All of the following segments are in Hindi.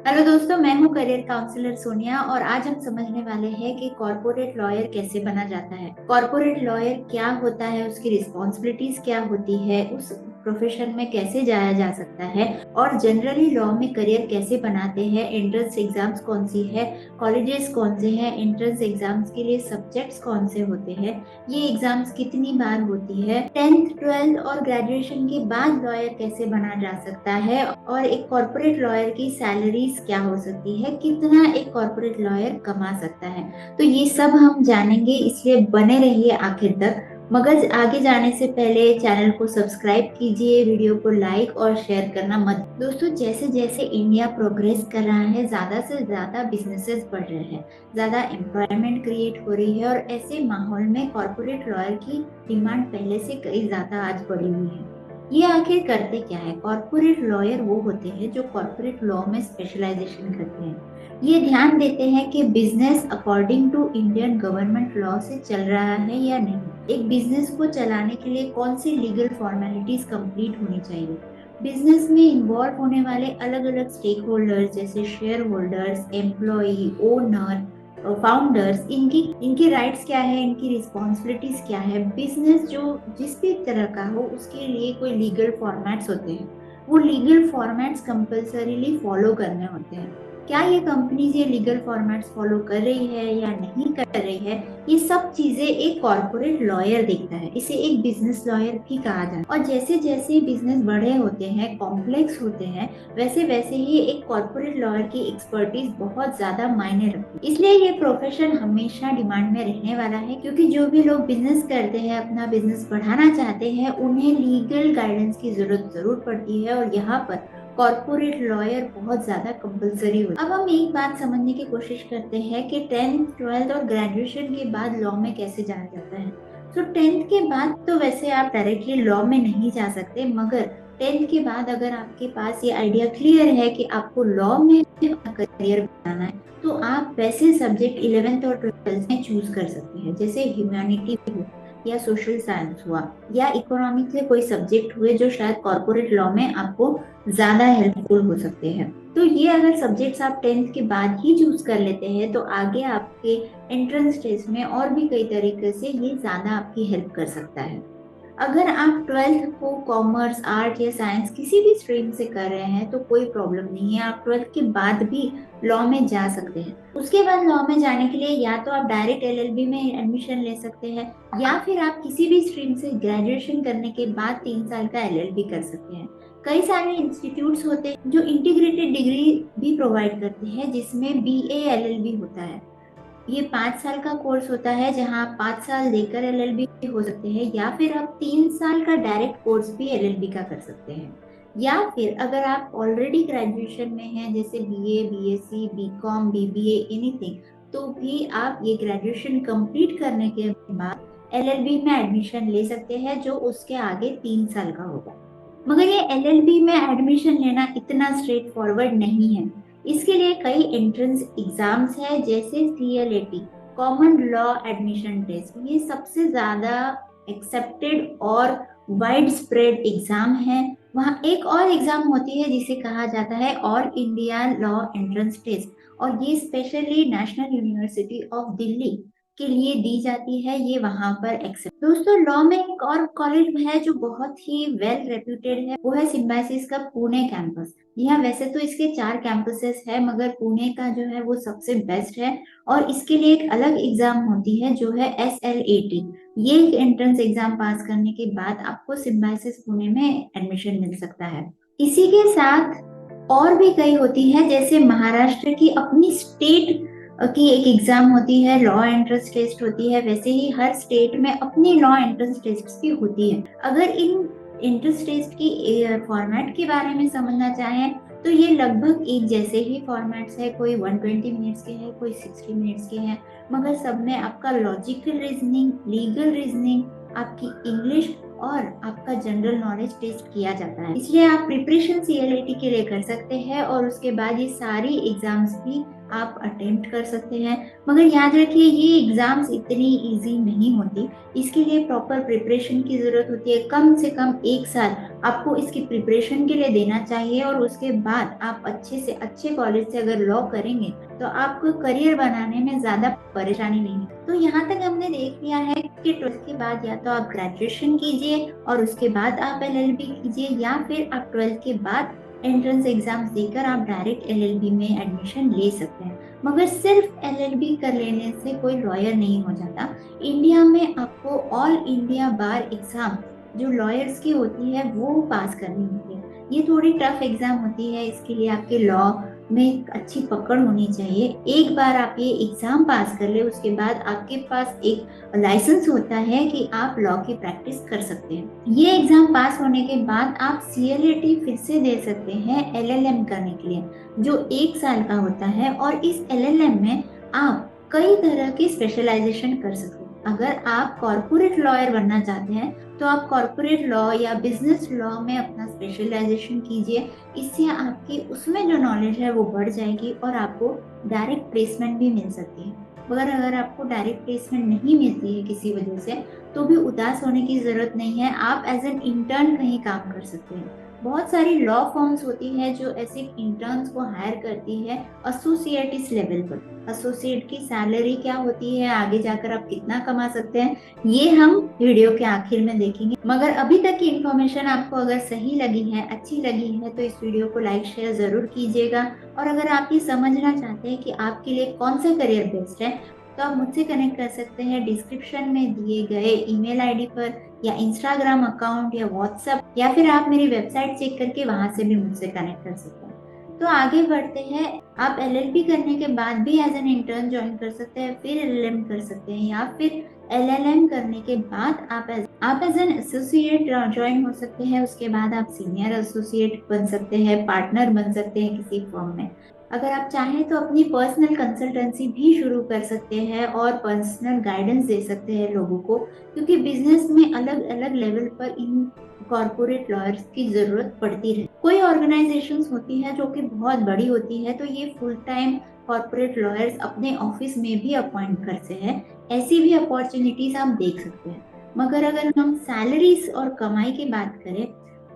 हेलो दोस्तों, मैं हूं करियर काउंसलर सोनिया और आज हम समझने वाले हैं कि कॉर्पोरेट लॉयर कैसे बना जाता है। कॉर्पोरेट लॉयर क्या होता है, उसकी रिस्पॉन्सिबिलिटीज क्या होती है, उस प्रोफेशन में कैसे जाया जा सकता है और जनरली लॉ में करियर कैसे बनाते हैं। एंट्रेंस एग्जाम्स कौन सी है, कॉलेजेस कौन से हैं, एंट्रेंस एग्जाम्स के लिए सब्जेक्ट्स कौन से होते हैं, ये एग्जाम्स कितनी बार होती है, 10th 12th और ग्रेजुएशन के बाद लॉयर कैसे बना जा सकता है और एक कॉर्पोरेट लॉयर की सैलरीज क्या हो सकती है, कितना एक कॉर्पोरेट लॉयर कमा सकता है। तो ये सब हम जानेंगे, इसलिए बने रहिए आखिर तक। मगर आगे जाने से पहले चैनल को सब्सक्राइब कीजिए, वीडियो को लाइक और शेयर करना मत। दोस्तों, जैसे जैसे इंडिया प्रोग्रेस कर रहा है, ज्यादा से ज्यादा बिजनेसेस बढ़ रहे हैं, ज्यादा एम्प्लॉयमेंट क्रिएट हो रही है और ऐसे माहौल में कॉर्पोरेट लॉयर की डिमांड पहले से कई ज्यादा आज बढ़ी हुई है। ये आखिर करते क्या है? कॉर्पोरेट लॉयर वो होते हैं जो कॉर्पोरेट लॉ में स्पेशलाइजेशन करते हैं। ये ध्यान देते हैं कि business according to Indian government law से चल रहा है या नहीं। एक बिजनेस को चलाने के लिए कौन सी लीगल फॉर्मेलिटीज कंप्लीट होनी चाहिए। बिजनेस में इन्वॉल्व होने वाले अलग अलग स्टेक होल्डर्स जैसे share holders, employee, owner, founders, इनकी इनके राइट्स क्या है, इनकी रिस्पॉन्सिबिलिटीज क्या है। बिजनेस जो जिस भी तरह का हो उसके लिए कोई लीगल फॉर्मेट्स होते हैं, वो लीगल फॉर्मेट्स कंपल्सरीली फॉलो करने होते हैं। क्या ये कंपनीज ये लीगल फॉर्मेट्स फॉलो कर रही है या नहीं कर रही है, ये सब चीजें एक कॉर्पोरेट लॉयर देखता है। इसे एक बिजनेस लॉयर भी कहा जाता है। और जैसे जैसे बिजनेस बड़े होते हैं, कॉम्प्लेक्स होते हैं, वैसे वैसे ही एक कॉर्पोरेट लॉयर की एक्सपर्टीज बहुत ज्यादा मायने रखती है। इसलिए ये प्रोफेशन हमेशा डिमांड में रहने वाला है, क्योंकि जो भी लोग बिजनेस करते हैं, अपना बिजनेस बढ़ाना चाहते हैं, उन्हें लीगल गाइडेंस की जरूरत जरूर पड़ती है और यहाँ पर कॉर्पोरेट लॉयर बहुत ज्यादा कंपलसरी हो। अब हम एक बात समझने की कोशिश करते हैं कि 10th 12th और ग्रेजुएशन के बाद लॉ में कैसे जाया जाता है। तो 10th के बाद तो वैसे आप डायरेक्टली लॉ में नहीं जा सकते, मगर 10th के बाद अगर आपके पास ये आइडिया क्लियर है कि आपको लॉ में करियर बनाना है, तो आप वैसे सब्जेक्ट 11th और 12th में चूज कर सकते हैं, जैसे ह्यूमैनिटी या सोशल साइंस हुआ या इकोनॉमिक्स के कोई सब्जेक्ट हुए जो शायद कॉर्पोरेट लॉ में आपको ज्यादा हेल्पफुल हो सकते हैं। तो ये अगर सब्जेक्ट्स आप 10th के बाद ही चूज कर लेते हैं तो आगे आपके एंट्रेंस टेस्ट में और भी कई तरीके से ये ज्यादा आपकी हेल्प कर सकता है। अगर आप 12th को कॉमर्स, आर्ट या साइंस किसी भी स्ट्रीम से कर रहे हैं तो कोई प्रॉब्लम नहीं है, आप 12th के बाद भी लॉ में जा सकते हैं। उसके बाद लॉ में जाने के लिए या तो आप डायरेक्ट एलएलबी में एडमिशन ले सकते हैं, या फिर आप किसी भी स्ट्रीम से ग्रेजुएशन करने के बाद 3 साल का एलएलबी कर सकते हैं। कई सारे इंस्टीट्यूट्स होते हैं जो इंटीग्रेटेड डिग्री भी प्रोवाइड करते हैं, जिसमें बीए एलएलबी होता है। ये 5 साल का कोर्स होता है जहां आप 5 साल देकर एलएलबी हो सकते हैं, या फिर आप 3 साल का डायरेक्ट कोर्स भी एलएलबी का कर सकते हैं। या फिर अगर आप ऑलरेडी ग्रेजुएशन में हैं, जैसे BA, BSc, BCom, BBA, anything, तो भी आप ये ग्रेजुएशन कंप्लीट करने के बाद एलएलबी में एडमिशन ले सकते हैं, जो उसके आगे 3 साल का होगा। मगर ये एलएलबी में एडमिशन लेना इतना स्ट्रेट फॉरवर्ड नहीं है। इसके लिए कई एंट्रेंस एग्जाम्स है, जैसे सीएलएटी, कॉमन लॉ एडमिशन टेस्ट। ये सबसे ज्यादा एक्सेप्टेड और वाइड स्प्रेड एग्जाम है। वहाँ एक और एग्जाम होती है जिसे कहा जाता है all India law entrance test, और ये specially national university of Delhi के लिए दी जाती है। ये वहां पर एक्सेप्ट। दोस्तों, लॉ में एक और कॉलेज है जो बहुत ही वेल रेप्यूटेड है, वो है सिम्बायोसिस का पुणे कैंपस। जी हाँ, वैसे तो इसके 4 कैंपसेस है, मगर पुणे का जो है वो सबसे बेस्ट है। और इसके लिए एक अलग एग्जाम होती है जो है SLAT। ये एंट्रेंस एग्जाम पास करने के बाद आपको सिम्बायोसिस पुणे में एडमिशन मिल सकता है। इसी के साथ और भी कई होती है, जैसे महाराष्ट्र की अपनी स्टेट की एक एग्जाम होती है, लॉ एंट्रेंस टेस्ट होती है। वैसे ही हर स्टेट में अपनी लॉ एंट्रेंस टेस्ट भी होती है। अगर इन एंट्रेंस टेस्ट की फॉर्मेट के बारे में समझना चाहें तो ये लगभग एक जैसे ही फॉर्मेट्स है। कोई 120 मिनट्स के हैं, कोई 60 मिनट्स के हैं, मगर सब में आपका लॉजिकल रीजनिंग, लीगल रीजनिंग, आपकी इंग्लिश और आपका जनरल नॉलेज टेस्ट किया जाता है। इसलिए आप प्रिपरेशन सीएलएटी के लिए कर सकते हैं और उसके बाद ये सारी एग्जाम्स भी आप अटेम्प्ट कर सकते हैं। मगर याद रखिए ये एग्जाम्स इतनी इजी नहीं होती, इसके लिए प्रॉपर प्रिपरेशन की जरूरत होती है। कम से कम 1 साल आपको इसकी प्रिपरेशन के लिए देना चाहिए, और उसके बाद आप अच्छे से अच्छे कॉलेज से अगर लॉ करेंगे तो आपको करियर बनाने में ज्यादा परेशानी नहीं है। तो यहाँ तक हमने देख लिया है कि 12th के बाद या तो आप ग्रेजुएशन कीजिए और उसके बाद आप एलएलबी कीजिए, या फिर आप 12th के बाद एंट्रेंस एग्जाम्स देकर आप डायरेक्ट एलएलबी में एडमिशन ले सकते हैं। मगर सिर्फ एलएलबी कर लेने से कोई लॉयर नहीं हो जाता। इंडिया में आपको ऑल इंडिया बार एग्जाम जो लॉयर्स की होती है वो पास करनी होती है। ये थोड़ी टफ एग्जाम होती है, इसके लिए आपके लॉ में अच्छी पकड़ होनी चाहिए। एक बार आप ये एग्जाम पास कर ले, उसके बाद आपके पास एक लाइसेंस होता है कि आप लॉ की प्रैक्टिस कर सकते हैं। ये एग्जाम पास होने के बाद आप सीएलएटी फिर से दे सकते हैं एलएलएम करने के लिए, जो 1 साल का होता है। और इस एलएलएम में आप कई तरह की स्पेशलाइजेशन कर सकते हैं। अगर आप कॉर्पोरेट लॉयर बनना चाहते हैं तो आप कॉर्पोरेट लॉ या बिजनेस लॉ में अपना स्पेशलाइजेशन कीजिए। इससे आपकी उसमें जो नॉलेज है वो बढ़ जाएगी और आपको डायरेक्ट प्लेसमेंट भी मिल सकती है। मगर अगर आपको डायरेक्ट प्लेसमेंट नहीं मिलती है किसी वजह से, तो भी उदास होने की जरूरत नहीं है। आप एज एन इंटर्न कहीं काम कर सकते हैं। बहुत सारी लॉ फर्म्स होती है जो ऐसे इंटर्न्स को हायर करती है एसोसिएट इस लेवल पर। एसोसिएट की सैलरी क्या होती है, आगे जाकर आप कितना कमा सकते हैं, ये हम वीडियो के आखिर में देखेंगे। मगर अभी तक की इन्फॉर्मेशन आपको अगर सही लगी है, अच्छी लगी है, तो इस वीडियो को लाइक शेयर जरूर कीजिएगा। और अगर आप ये समझना चाहते हैं कि आपके लिए कौन सा करियर बेस्ट है, तो आप मुझसे कनेक्ट कर सकते हैं डिस्क्रिप्शन में दिए गए ईमेल आईडी पर, या इंस्टाग्राम अकाउंट, या व्हाट्सएप, या फिर आप मेरी वेबसाइट चेक करके वहां से भी मुझसे कनेक्ट कर सकते हैं। तो आगे बढ़ते हैं। आप एलएलबी करने के बाद भी एज एन इंटर्न ज्वाइन कर सकते हैं, फिर एलएलएम कर सकते हैं, या फिर एलएलएम करने के बाद आप एज एन एसोसिएट ज्वाइन हो सकते हैं। उसके बाद आप सीनियर एसोसिएट बन सकते हैं, पार्टनर बन सकते हैं किसी फर्म में। अगर आप चाहें तो अपनी पर्सनल कंसल्टेंसी भी शुरू कर सकते हैं और पर्सनल गाइडेंस दे सकते हैं लोगों को, क्योंकि बिजनेस में अलग अलग लेवल पर इन कॉर्पोरेट लॉयर्स की जरूरत पड़ती है। कोई ऑर्गेनाइजेशंस होती है जो कि बहुत बड़ी होती है, तो ये फुल टाइम कॉर्पोरेट लॉयर्स अपने ऑफिस में भी अपॉइंट करते हैं। ऐसी भी अपॉर्चुनिटीज आप देख सकते हैं। मगर अगर हम सैलरीज और कमाई की बात करें,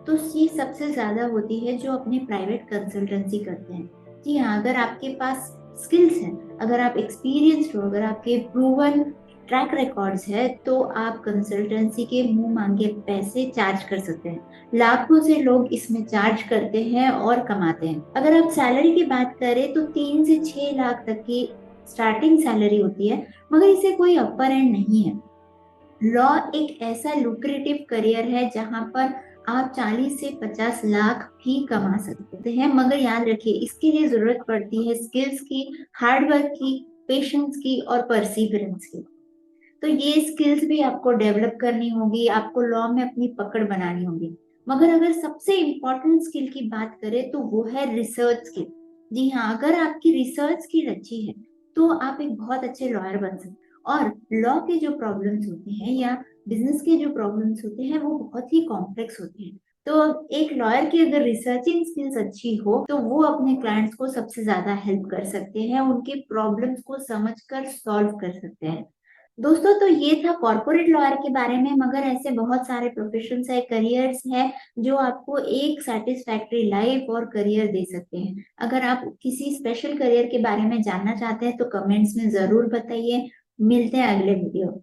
तो ये सबसे ज्यादा होती है जो अपने प्राइवेट कंसल्टेंसी करते हैं। जी हाँ, अगर आपके पास स्किल्स हैं, अगर आप एक्सपीरियंस्ड हो, अगर आपके प्रूवन ट्रैक रिकॉर्ड्स है, तो आप कंसल्टेंसी के मुंह मांगे पैसे चार्ज कर सकते हैं। लाखों से लोग इसमें चार्ज करते हैं और कमाते हैं। अगर आप सैलरी की बात करें तो 3 से 6 लाख तक की स्टार्टिंग सैलरी होती है, मगर इसे कोई अपर एंड नहीं है। लॉ एक ऐसा लुक्रेटिव करियर है जहां पर आप 40 से 50 लाख भी कमा सकते हैं। मगर याद रखिए इसके लिए जरूरत पड़ती है स्किल्स की, हार्डवर्क की, पेशेंस की और परसिवरेंस की। तो ये स्किल्स भी आपको डेवलप करनी होगी, आपको लॉ में अपनी पकड़ बनानी होगी। मगर अगर सबसे इम्पोर्टेंट स्किल की बात करें तो वो है रिसर्च स्किल। जी हाँ, अगर आपकी रिसर्च स्किल अच्छी है तो आप एक बहुत अच्छे लॉयर बन सकते हैं। और लॉ के जो प्रॉब्लम्स होते हैं या बिजनेस के जो प्रॉब्लम्स होते हैं वो बहुत ही कॉम्प्लेक्स होते हैं। तो एक लॉयर की अगर रिसर्चिंग स्किल्स अच्छी हो तो वो अपने क्लाइंट्स को सबसे ज्यादा हेल्प कर सकते हैं, उनके प्रॉब्लम्स को समझकर सॉल्व कर सकते हैं। दोस्तों, तो ये था कॉर्पोरेट लॉयर के बारे में। मगर ऐसे बहुत सारे प्रोफेशंस है, करियर्स है, जो आपको एक सेटिस्फैक्ट्री लाइफ और करियर दे सकते हैं। अगर आप किसी स्पेशल करियर के बारे में जानना चाहते हैं तो कमेंट्स में जरूर बताइए। मिलते हैं अगले वीडियो।